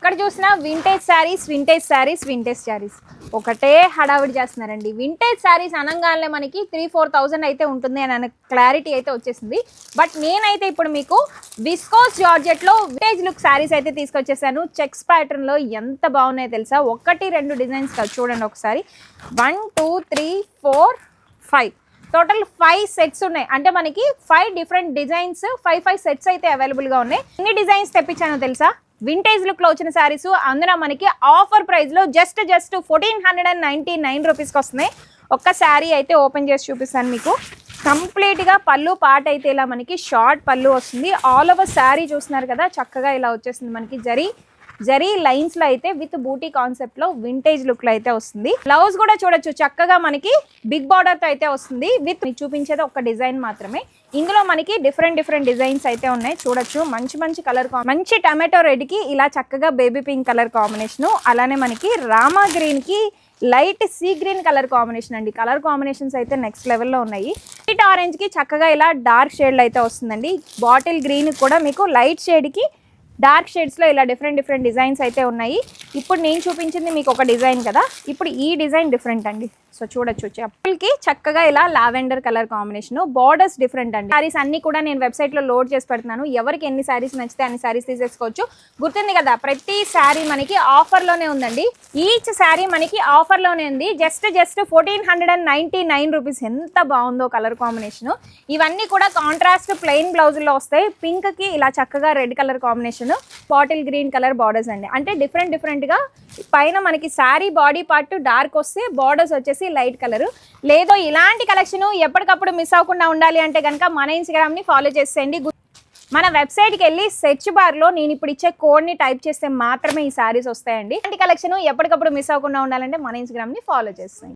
ఎక్కడ చూసినా వింటేజ్ శారీస్ ఒకటే హడావిడి చేస్తున్నారండి. వింటేజ్ శారీస్ అనగానే మనకి 3-4,000 అయితే ఉంటుంది అని క్లారిటీ అయితే వచ్చేసింది. బట్ నేనైతే ఇప్పుడు మీకు విస్కోస్ జార్జెట్లో వింటేజ్ లుక్ శారీస్ అయితే తీసుకొచ్చేసాను. చెక్స్ ప్యాటర్న్లో ఎంత బాగున్నాయో తెలుసా? 1-2 డిజైన్స్ కాదు, చూడండి ఒకసారి. 1 2 3 4 5 టోటల్ 5 సెట్స్ ఉన్నాయి. అంటే మనకి 5 డిఫరెంట్ డిజైన్స్ 5 సెట్స్ అయితే అవైలబుల్గా ఉన్నాయి. ఎన్ని డిజైన్స్ తెప్పించానో తెలుసా? వింటేజ్ లుక్లో వచ్చిన శారీస్, అందులో మనకి ఆఫర్ ప్రైస్లో జస్ట్ 1499 రూపీస్కి వస్తున్నాయి. ఒక్క శారీ అయితే ఓపెన్ చేసి చూపిస్తాను మీకు. కంప్లీట్గా పళ్ళు పాట అయితే ఇలా మనకి షార్ట్ పళ్ళు వస్తుంది. ఆల్ ఓవర్ శారీ చూస్తున్నారు కదా, చక్కగా ఇలా వచ్చేస్తుంది మనకి జరీ లైన్స్ లో అయితే విత్ బూటీ కాన్సెప్ట్ లో వింటేజ్ లుక్ లో అయితే వస్తుంది. బ్లౌజ్ కూడా చూడొచ్చు, చక్కగా మనకి బిగ్ బార్డర్ తో అయితే వస్తుంది. విత్ చూపించేది ఒక డిజైన్ మాత్రమే. ఇందులో మనకి డిఫరెంట్ డిజైన్స్ అయితే ఉన్నాయి, చూడొచ్చు. మంచి కలర్, మంచి టమాటో రెడ్ కి ఇలా చక్కగా బేబీ పింక్ కలర్ కాంబినేషన్, అలానే మనకి రామా గ్రీన్ కి light sea green colour combination అండి. కలర్ కాంబినేషన్స్ అయితే నెక్స్ట్ లెవెల్లో ఉన్నాయి. లైట్ ఆరెంజ్ కి చక్కగా ఇలా డార్క్ షేడ్ అయితే వస్తుందండి. బాటిల్ గ్రీన్ కూడా మీకు లైట్ షేడ్ కి డార్క్ షేడ్స్లో ఇలా డిఫరెంట్ డిజైన్స్ అయితే ఉన్నాయి. ఇప్పుడు నేను చూపించింది మీకు ఒక డిజైన్ కదా, ఇప్పుడు ఈ డిజైన్ డిఫరెంట్ అండి. సో చూడొచ్చు, చెప్పులకి చక్కగా ఇలా lavender colour combination, borders different అండి. శారీస్ అన్ని కూడా నేను వెబ్సైట్లో లోడ్ చేసి పెడుతున్నాను. ఎవరికి ఎన్ని శారీస్ నచ్చితే అన్ని శారీస్ తీసేసుకోవచ్చు. గుర్తుంది కదా, ప్రతి శారీ మనకి ఆఫర్లోనే ఉందండి. ఈచ్ శారీ మనకి ఆఫర్లోనే ఉంది. Just 1499 rupees. ఎంత బాగుందో కలర్ కాంబినేషన్. ఇవన్నీ కూడా కాంట్రాస్ట్ ప్లెయిన్ బ్లౌజుల్లో వస్తాయి. పింక్కి ఇలా చక్కగా red colour combination, bottle green colour borders అండి. అంటే డిఫరెంట్గా పైన మనకి శారీ బాడీ పార్ట్ డార్క్ వస్తే బార్డర్స్ వచ్చేసి లైట్ కలర్. లేదో ఇలాంటి కలెక్షన్ ఎప్పటికప్పుడు మిస్ అవ్వకుండా ఉండాలి అంటే కనుక మన ఇన్స్టాగ్రామ్ని ఫాలో చేసేయండి. మన వెబ్సైట్కి వెళ్ళి సెర్చ్ బార్లో నేను ఇప్పుడు ఇచ్చే కోడ్ని టైప్ చేస్తే మాత్రమే ఈ శారీస్ వస్తాయండి. ఇలాంటి కలెక్షన్ ఎప్పటికప్పుడు మిస్ అవ్వకుండా ఉండాలంటే మన ఇన్స్టాగ్రామ్ని ఫాలో చేసేయండి.